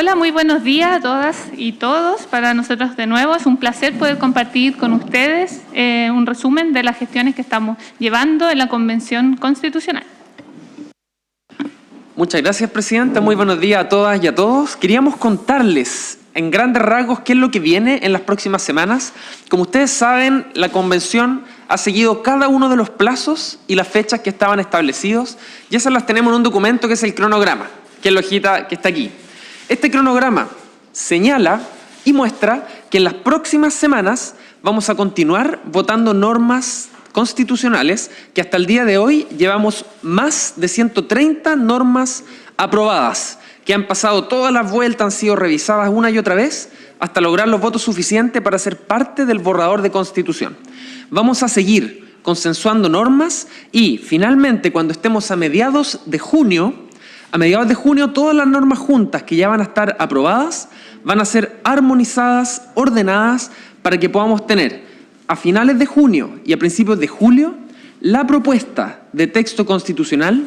Hola, muy buenos días a todas y todos. Para nosotros de nuevo es un placer poder compartir con ustedes un resumen de las gestiones que estamos llevando en la Convención Constitucional. Muchas gracias, Presidenta. Muy buenos días a todas y a todos. Queríamos contarles en grandes rasgos qué es lo que viene en las próximas semanas. Como ustedes saben, la Convención ha seguido cada uno de los plazos y las fechas que estaban establecidos, y esas las tenemos en un documento que es el cronograma, que es la hojita que está aquí. Este cronograma señala y muestra que en las próximas semanas vamos a continuar votando normas constitucionales, que hasta el día de hoy llevamos más de 130 normas aprobadas, que han pasado todas las vueltas, han sido revisadas una y otra vez, hasta lograr los votos suficientes para ser parte del borrador de Constitución. Vamos a seguir consensuando normas y, finalmente, cuando estemos a mediados de junio, todas las normas juntas que ya van a estar aprobadas van a ser armonizadas, ordenadas, para que podamos tener a finales de junio y a principios de julio la propuesta de texto constitucional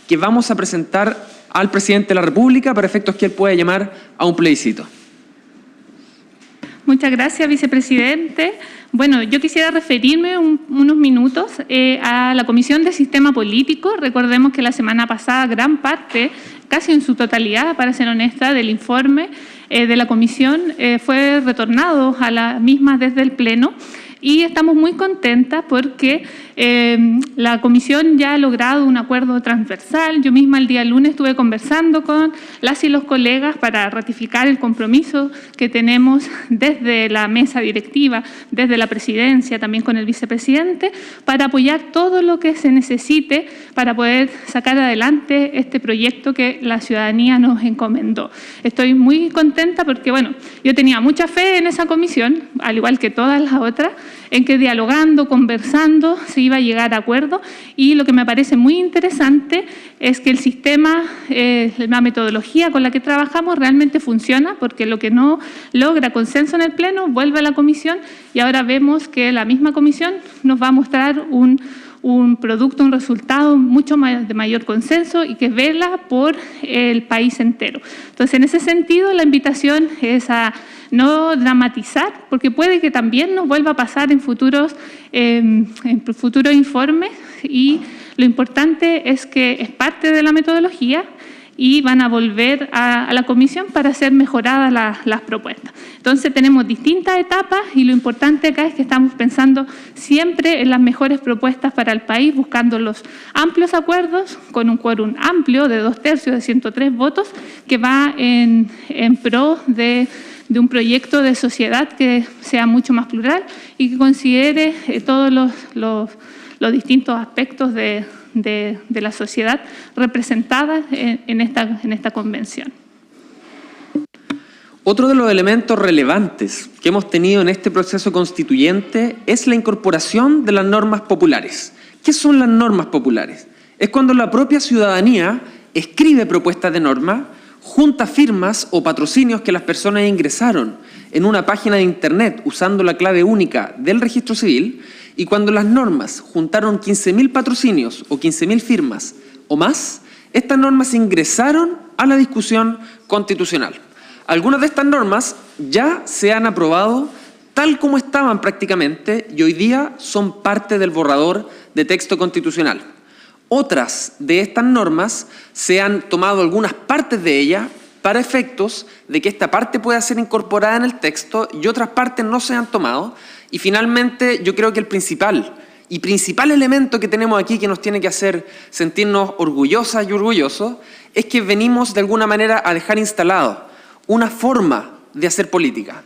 que vamos a presentar al Presidente de la República para efectos que él pueda llamar a un plebiscito. Muchas gracias, vicepresidente. Bueno, yo quisiera referirme unos minutos a la Comisión de Sistema Político. Recordemos que la semana pasada gran parte, casi en su totalidad, para ser honesta, del informe de la Comisión fue retornado a la misma desde el Pleno. Y estamos muy contentas porque la Comisión ya ha logrado un acuerdo transversal. Yo misma el día lunes estuve conversando con las y los colegas para ratificar el compromiso que tenemos desde la mesa directiva, desde la presidencia, también con el vicepresidente, para apoyar todo lo que se necesite para poder sacar adelante este proyecto que la ciudadanía nos encomendó. Estoy muy contenta porque, bueno, yo tenía mucha fe en esa comisión, al igual que todas las otras, en que dialogando, conversando, se iba a llegar a acuerdo, y lo que me parece muy interesante es que el sistema, la metodología con la que trabajamos realmente funciona, porque lo que no logra consenso en el Pleno vuelve a la comisión, y ahora vemos que la misma comisión nos va a mostrar un producto, un resultado mucho de mayor consenso y que vela por el país entero. Entonces, en ese sentido, la invitación es a no dramatizar, porque puede que también nos vuelva a pasar en futuros informes, y lo importante es que es parte de la metodología y van a volver a la comisión para ser mejoradas las propuestas. Entonces tenemos distintas etapas y lo importante acá es que estamos pensando siempre en las mejores propuestas para el país, buscando los amplios acuerdos con un quórum amplio de 2/3 de 103 votos que va en pro de un proyecto de sociedad que sea mucho más plural y que considere todos los distintos aspectos de la sociedad representada en esta convención. Otro de los elementos relevantes que hemos tenido en este proceso constituyente es la incorporación de las normas populares. ¿Qué son las normas populares? Es cuando la propia ciudadanía escribe propuestas de norma, junta firmas o patrocinios que las personas ingresaron en una página de internet usando la clave única del registro civil, y cuando las normas juntaron 15.000 patrocinios o 15.000 firmas o más, estas normas ingresaron a la discusión constitucional. Algunas de estas normas ya se han aprobado tal como estaban prácticamente y hoy día son parte del borrador de texto constitucional. Otras de estas normas se han tomado algunas partes de ellas para efectos de que esta parte pueda ser incorporada en el texto y otras partes no se han tomado. Y finalmente yo creo que el principal elemento que tenemos aquí que nos tiene que hacer sentirnos orgullosas y orgullosos es que venimos de alguna manera a dejar instalado una forma de hacer política.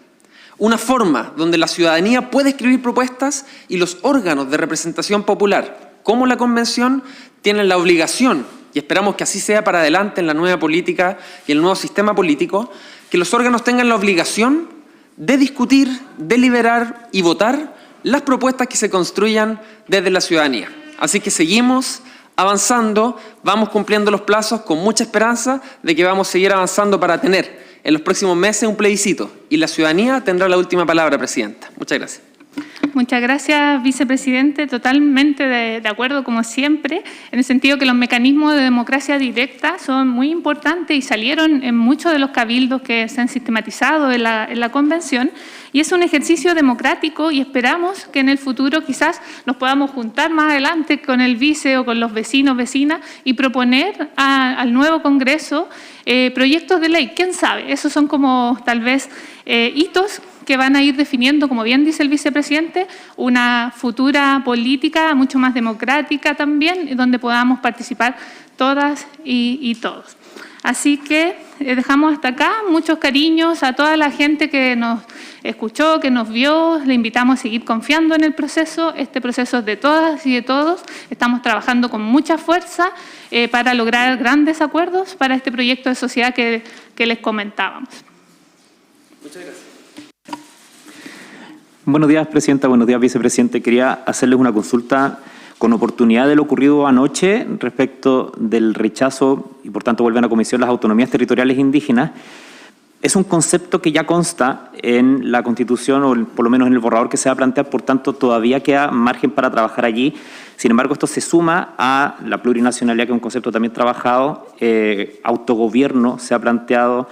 Una forma donde la ciudadanía puede escribir propuestas y los órganos de representación popular, como la Convención, tienen la obligación, y esperamos que así sea para adelante en la nueva política y el nuevo sistema político, que los órganos tengan la obligación de discutir, deliberar y votar las propuestas que se construyan desde la ciudadanía. Así que seguimos avanzando, vamos cumpliendo los plazos con mucha esperanza de que vamos a seguir avanzando para tener en los próximos meses un plebiscito, y la ciudadanía tendrá la última palabra, Presidenta. Muchas gracias. Muchas gracias, vicepresidente. Totalmente de acuerdo, como siempre, en el sentido que los mecanismos de democracia directa son muy importantes y salieron en muchos de los cabildos que se han sistematizado en la convención. Y es un ejercicio democrático y esperamos que en el futuro quizás nos podamos juntar más adelante con el vice o con los vecinos, vecinas y proponer al nuevo Congreso proyectos de ley. ¿Quién sabe? Esos son como tal vez hitos que van a ir definiendo, como bien dice el vicepresidente, una futura política mucho más democrática también, donde podamos participar todas y todos. Así que dejamos hasta acá. Muchos cariños a toda la gente que nos escuchó, que nos vio. Le invitamos a seguir confiando en el proceso. Este proceso es de todas y de todos. Estamos trabajando con mucha fuerza para lograr grandes acuerdos para este proyecto de sociedad que les comentábamos. Muchas gracias. Buenos días, presidenta. Buenos días, vicepresidente. Quería hacerles una consulta con oportunidad de lo ocurrido anoche respecto del rechazo y, por tanto, vuelven a comisión las autonomías territoriales indígenas. Es un concepto que ya consta en la Constitución o por lo menos en el borrador que se va a plantear, por tanto, todavía queda margen para trabajar allí. Sin embargo, esto se suma a la plurinacionalidad, que es un concepto también trabajado, autogobierno se ha planteado,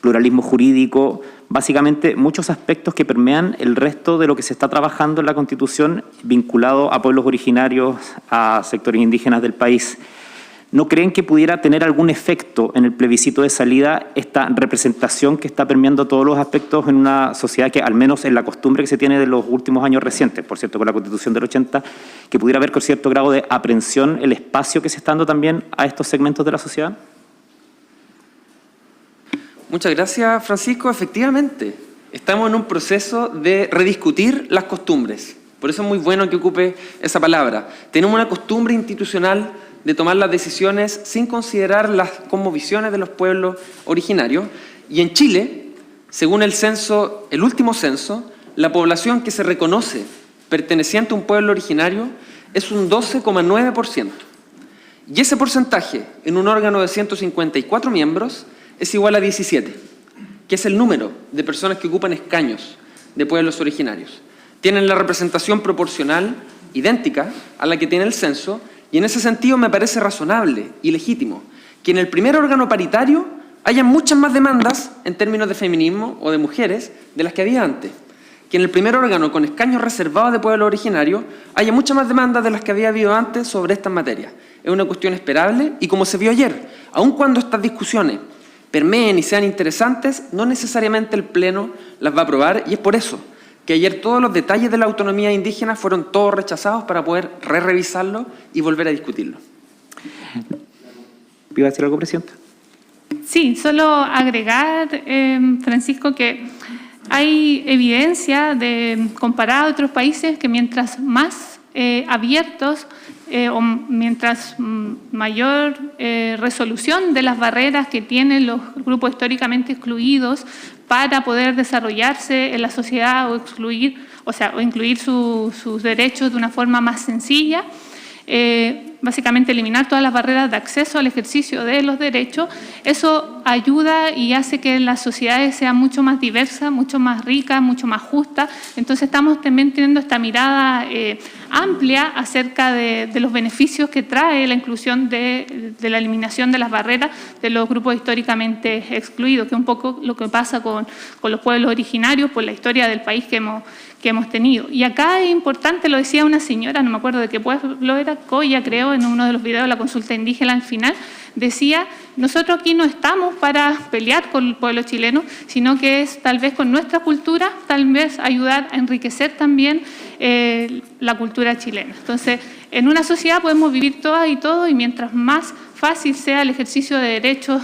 pluralismo jurídico, básicamente muchos aspectos que permean el resto de lo que se está trabajando en la Constitución vinculado a pueblos originarios, a sectores indígenas del país. ¿No creen que pudiera tener algún efecto en el plebiscito de salida esta representación que está permeando todos los aspectos en una sociedad que, al menos en la costumbre que se tiene de los últimos años recientes, por cierto, con la Constitución del 80, que pudiera haber con cierto grado de aprehensión el espacio que se está dando también a estos segmentos de la sociedad? Muchas gracias, Francisco. Efectivamente, estamos en un proceso de rediscutir las costumbres. Por eso es muy bueno que ocupe esa palabra. Tenemos una costumbre institucional de tomar las decisiones sin considerar las cosmovisiones de los pueblos originarios. Y en Chile, según el censo, el último censo, la población que se reconoce perteneciente a un pueblo originario es un 12,9%. Y ese porcentaje, en un órgano de 154 miembros, es igual a 17, que es el número de personas que ocupan escaños de pueblos originarios. Tienen la representación proporcional idéntica a la que tiene el censo, y en ese sentido me parece razonable y legítimo que en el primer órgano paritario haya muchas más demandas en términos de feminismo o de mujeres de las que había antes. Que en el primer órgano con escaños reservados de pueblos originarios haya muchas más demandas de las que había habido antes sobre estas materias. Es una cuestión esperable y, como se vio ayer, aun cuando estas discusiones permeen y sean interesantes, no necesariamente el Pleno las va a aprobar, y es por eso que ayer todos los detalles de la autonomía indígena fueron todos rechazados para poder revisarlo y volver a discutirlo. ¿Iba a decir algo, presidenta? Sí, solo agregar, Francisco, que hay evidencia comparada a otros países que mientras más abiertos o mientras mayor resolución de las barreras que tienen los grupos históricamente excluidos para poder desarrollarse en la sociedad o incluir sus derechos de una forma más sencilla, básicamente eliminar todas las barreras de acceso al ejercicio de los derechos, eso ayuda y hace que las sociedades sean mucho más diversas, mucho más ricas, mucho más justas. Entonces estamos también teniendo esta mirada amplia acerca de los beneficios que trae la inclusión de la eliminación de las barreras de los grupos históricamente excluidos, que es un poco lo que pasa con los pueblos originarios por la historia del país que hemos tenido. Y acá es importante, lo decía una señora, no me acuerdo de qué pueblo era, Coya, creo, en uno de los videos de la consulta indígena al final, decía, nosotros aquí no estamos para pelear con el pueblo chileno, sino que es tal vez con nuestra cultura, tal vez ayudar a enriquecer también la cultura chilena. Entonces, en una sociedad podemos vivir todas y todos, y mientras más fácil sea el ejercicio de derechos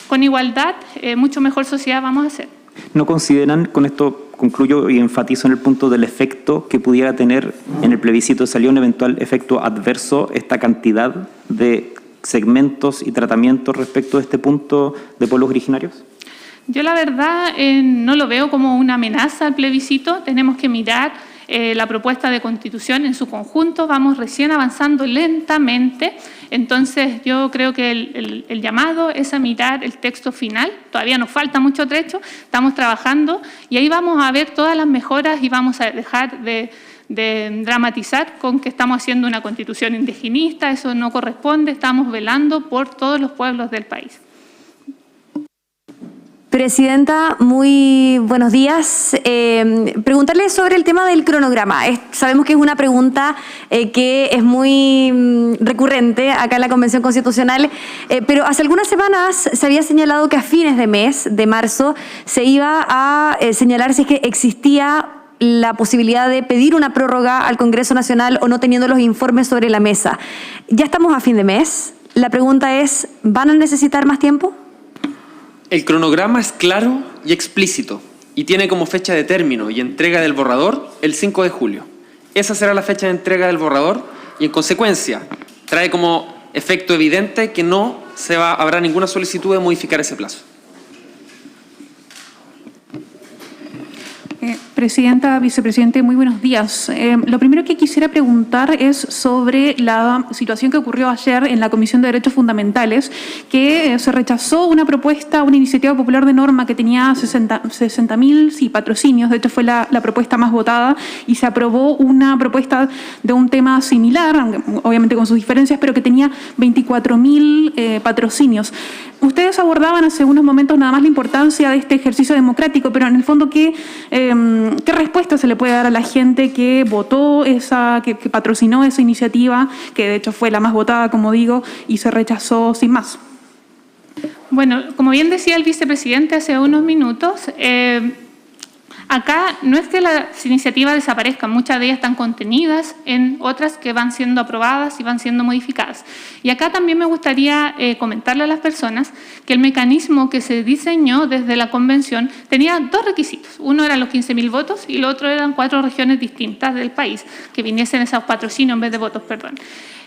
con igualdad, mucho mejor sociedad vamos a hacer. ¿No consideran, con esto concluyo y enfatizo en el punto del efecto que pudiera tener en el plebiscito, salió un eventual efecto adverso esta cantidad de segmentos y tratamientos respecto de este punto de pueblos originarios? Yo la verdad no lo veo como una amenaza al plebiscito. Tenemos que mirar la propuesta de constitución en su conjunto. Vamos recién avanzando lentamente, entonces yo creo que el llamado es a mirar el texto final. Todavía nos falta mucho trecho, estamos trabajando y ahí vamos a ver todas las mejoras y vamos a dejar de dramatizar con que estamos haciendo una constitución indigenista. Eso no corresponde, estamos velando por todos los pueblos del país. Presidenta, muy buenos días. Preguntarle sobre el tema del cronograma. Sabemos que es una pregunta que es muy recurrente acá en la Convención Constitucional, pero hace algunas semanas se había señalado que a fines de mes, de marzo, se iba a señalar si es que existía la posibilidad de pedir una prórroga al Congreso Nacional o no teniendo los informes sobre la mesa. Ya estamos a fin de mes. La pregunta es, ¿van a necesitar más tiempo? El cronograma es claro y explícito y tiene como fecha de término y entrega del borrador el 5 de julio. Esa será la fecha de entrega del borrador y, en consecuencia, trae como efecto evidente que no habrá ninguna solicitud de modificar ese plazo. Presidenta, vicepresidente, muy buenos días. Lo primero que quisiera preguntar es sobre la situación que ocurrió ayer en la Comisión de Derechos Fundamentales, que se rechazó una propuesta, una iniciativa popular de norma que tenía 60.000 patrocinios. De hecho, fue la propuesta más votada, y se aprobó una propuesta de un tema similar, obviamente con sus diferencias, pero que tenía 24.000 patrocinios. Ustedes abordaban hace unos momentos nada más la importancia de este ejercicio democrático, pero en el fondo, ¿qué respuesta se le puede dar a la gente que votó que patrocinó esa iniciativa, que de hecho fue la más votada, como digo, y se rechazó sin más? Bueno, como bien decía el vicepresidente hace unos minutos, acá no es que las iniciativas desaparezcan, muchas de ellas están contenidas en otras que van siendo aprobadas y van siendo modificadas. Y acá también me gustaría comentarle a las personas que el mecanismo que se diseñó desde la convención tenía dos requisitos. Uno eran los 15.000 votos y el otro eran 4 regiones distintas del país, que viniesen esos patrocinios en vez de votos, perdón.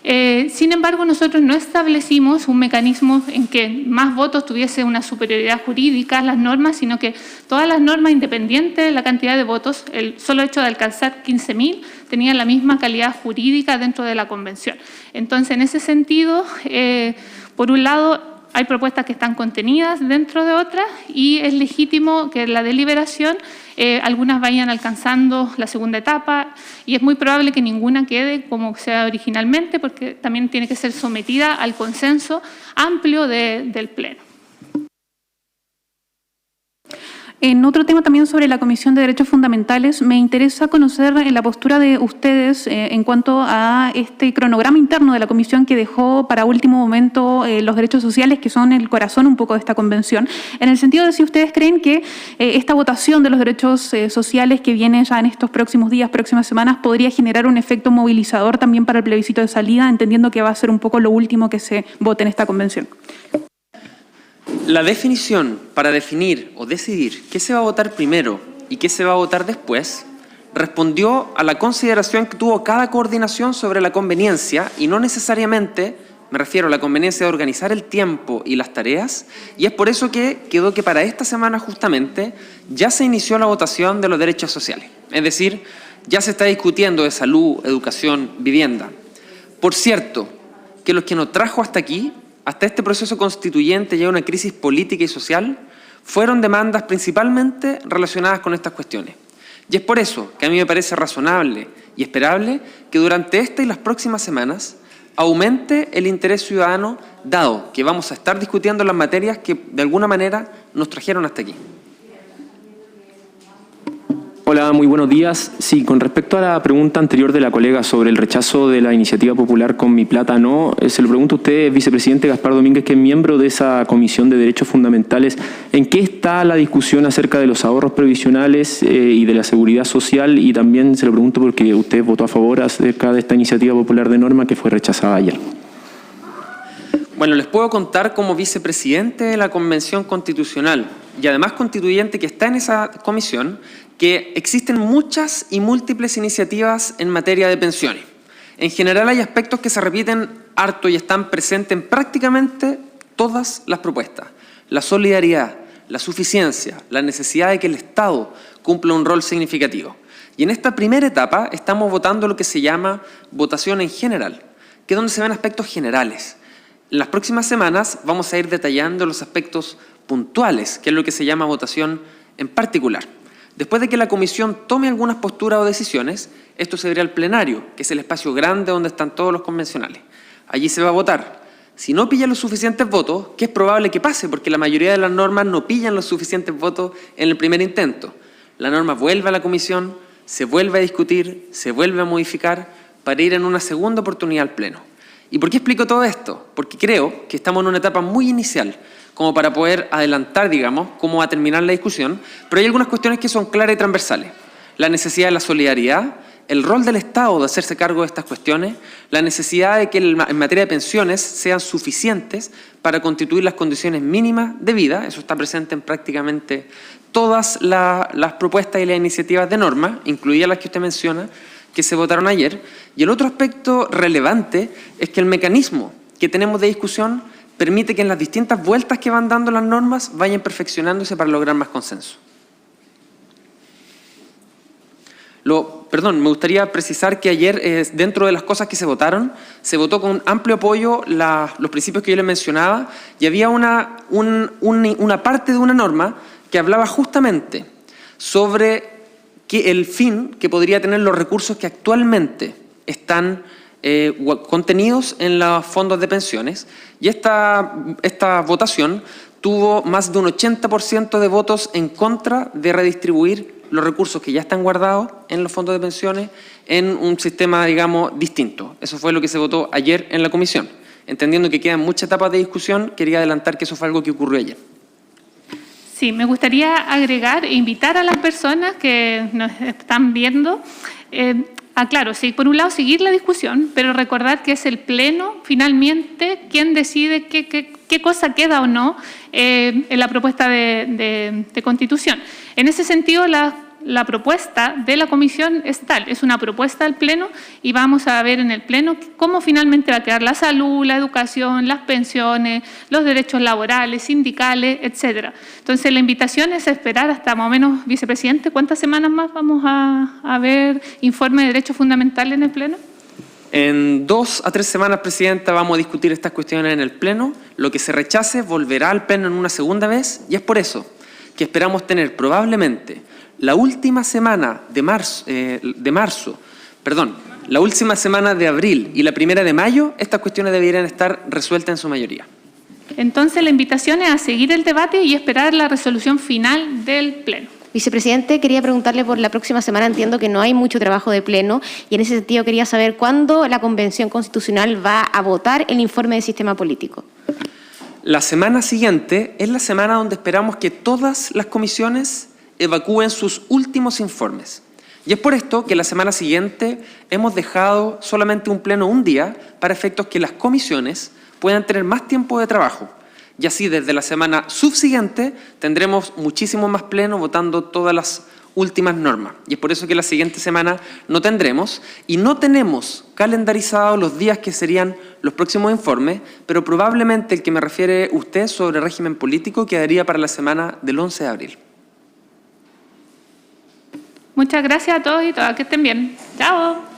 Sin embargo, nosotros no establecimos un mecanismo en que más votos tuviese una superioridad jurídica a las normas, sino que todas las normas, independientes de la cantidad de votos, el solo hecho de alcanzar 15.000, tenían la misma calidad jurídica dentro de la convención. Entonces, en ese sentido, por un lado, hay propuestas que están contenidas dentro de otras y es legítimo que en la deliberación algunas vayan alcanzando la segunda etapa y es muy probable que ninguna quede como sea originalmente, porque también tiene que ser sometida al consenso amplio del Pleno. En otro tema también sobre la Comisión de Derechos Fundamentales, me interesa conocer la postura de ustedes en cuanto a este cronograma interno de la Comisión que dejó para último momento los derechos sociales, que son el corazón un poco de esta convención, en el sentido de si ustedes creen que esta votación de los derechos sociales que viene ya en estos próximos días, próximas semanas, podría generar un efecto movilizador también para el plebiscito de salida, entendiendo que va a ser un poco lo último que se vote en esta convención. La definición para definir o decidir qué se va a votar primero y qué se va a votar después respondió a la consideración que tuvo cada coordinación sobre la conveniencia y no necesariamente, me refiero a la conveniencia de organizar el tiempo y las tareas, y es por eso que quedó que para esta semana justamente ya se inició la votación de los derechos sociales. Es decir, ya se está discutiendo de salud, educación, vivienda. Por cierto, que los que nos trajo hasta aquí, hasta este proceso constituyente y a una crisis política y social, fueron demandas principalmente relacionadas con estas cuestiones. Y es por eso que a mí me parece razonable y esperable que durante esta y las próximas semanas aumente el interés ciudadano, dado que vamos a estar discutiendo las materias que de alguna manera nos trajeron hasta aquí. Hola, muy buenos días. Sí, con respecto a la pregunta anterior de la colega sobre el rechazo de la iniciativa popular Con Mi Plata No, se lo pregunto a usted, vicepresidente Gaspar Domínguez, que es miembro de esa Comisión de Derechos Fundamentales, ¿en qué está la discusión acerca de los ahorros previsionales y de la seguridad social? Y también se lo pregunto porque usted votó a favor acerca de esta iniciativa popular de norma que fue rechazada ayer. Bueno, les puedo contar como vicepresidente de la Convención Constitucional y además constituyente que está en esa comisión, que existen muchas y múltiples iniciativas en materia de pensiones. En general hay aspectos que se repiten harto y están presentes en prácticamente todas las propuestas. La solidaridad, la suficiencia, la necesidad de que el Estado cumpla un rol significativo. Y en esta primera etapa estamos votando lo que se llama votación en general, que es donde se ven aspectos generales. En las próximas semanas vamos a ir detallando los aspectos puntuales, que es lo que se llama votación en particular. Después de que la comisión tome algunas posturas o decisiones, esto se verá al plenario, que es el espacio grande donde están todos los convencionales. Allí se va a votar. Si no pilla los suficientes votos, que es probable que pase, porque la mayoría de las normas no pillan los suficientes votos en el primer intento, la norma vuelve a la comisión, se vuelve a discutir, se vuelve a modificar para ir en una segunda oportunidad al Pleno. ¿Y por qué explico todo esto? Porque creo que estamos en una etapa muy inicial, como para poder adelantar, digamos, cómo va a terminar la discusión, pero hay algunas cuestiones que son claras y transversales. La necesidad de la solidaridad, el rol del Estado de hacerse cargo de estas cuestiones, la necesidad de que en materia de pensiones sean suficientes para constituir las condiciones mínimas de vida, eso está presente en prácticamente todas las propuestas y las iniciativas de norma, incluidas las que usted menciona, que se votaron ayer. Y el otro aspecto relevante es que el mecanismo que tenemos de discusión permite que en las distintas vueltas que van dando las normas vayan perfeccionándose para lograr más consenso. Me gustaría precisar que ayer, dentro de las cosas que se votaron, se votó con amplio apoyo los principios que yo les mencionaba, y había una parte de una norma que hablaba justamente sobre el fin que podría tener los recursos que actualmente están contenidos en los fondos de pensiones, y esta votación tuvo más de un 80% de votos en contra de redistribuir los recursos que ya están guardados en los fondos de pensiones en un sistema, digamos, distinto. Eso fue lo que se votó ayer en la comisión. Entendiendo que quedan muchas etapas de discusión, quería adelantar que eso fue algo que ocurrió ayer. Sí, me gustaría agregar e invitar a las personas que nos están viendo claro, sí, por un lado seguir la discusión, pero recordar que es el Pleno finalmente quien decide qué cosa queda o no en la propuesta de Constitución. En ese sentido, la propuesta de la Comisión es tal, es una propuesta del Pleno, y vamos a ver en el Pleno cómo finalmente va a quedar la salud, la educación, las pensiones, los derechos laborales, sindicales, etcétera. Entonces, la invitación es esperar hasta más o menos, vicepresidente, ¿cuántas semanas más vamos a ver informe de derechos fundamentales en el Pleno? En 2 a 3 semanas, Presidenta, vamos a discutir estas cuestiones en el Pleno. Lo que se rechace volverá al Pleno en una segunda vez, y es por eso que esperamos tener probablemente la última semana la última semana de abril y la primera de mayo, estas cuestiones deberían estar resueltas en su mayoría. Entonces, la invitación es a seguir el debate y esperar la resolución final del Pleno. Vicepresidente, quería preguntarle por la próxima semana. Entiendo que no hay mucho trabajo de Pleno, y en ese sentido quería saber cuándo la Convención Constitucional va a votar el informe de sistema político. La semana siguiente es la semana donde esperamos que todas las comisiones evacúen sus últimos informes. Y es por esto que la semana siguiente hemos dejado solamente un pleno un día para efectos que las comisiones puedan tener más tiempo de trabajo. Y así desde la semana subsiguiente tendremos muchísimo más pleno votando todas las últimas normas. Y es por eso que la siguiente semana no tendremos, y no tenemos calendarizados los días que serían los próximos informes, pero probablemente el que me refiere usted sobre régimen político quedaría para la semana del 11 de abril. Muchas gracias a todos y todas. Que estén bien. Chao.